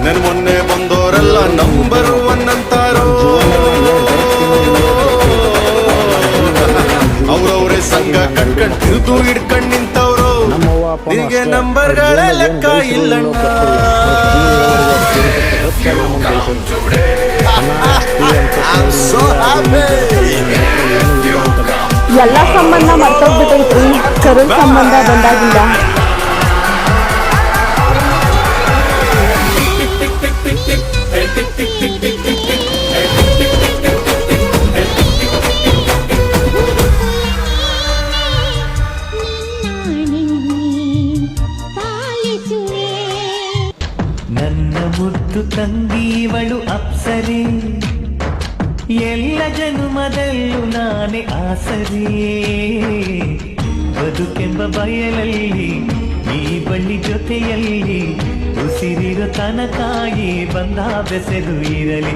ನನ್ ಮೊನ್ನೆ ಬಂದೋರೆಲ್ಲ ನಂಬರ್ 1 ಅಂತಾರೋ. ಅವ್ರವ್ರೇ ಸಂಘ ಕಟ್ಕೊಂಡ್ ತಿರುದು ಹಿಡ್ಕೊಂಡ್ ನಿಂತವ್ರು. ನಿನಗೆ ನಂಬರ್ಗಳ ಲೆಕ್ಕ ಇಲ್ಲಣ್ಣ. ಎಲ್ಲ ಸಂಬಂಧ ಮರ್ತೋಗ್ಬಿಟ್ಟೈತ್ರಿ ಕರುಳ್ ಸಂಬಂಧ ಬಂದಾಗಿಂದ. ನನ್ನ ಮುದ್ದು ತಂಗೀವಳು ಅಪ್ಸರೆ, ಎಲ್ಲ ಜನ್ಮದಲ್ಲೂ ನಾನೇ ಆಸರೆ. ಬದುಕೆಂಬ ಬಯಲಲ್ಲಿ ಈ ಬಳ್ಳಿ ಜೊತೆಯಲ್ಲಿ ಉಸಿರಿರೋ ತನಕಾಯಿ ಬಂದ ಬೆಸೆದು ಇರಲಿ.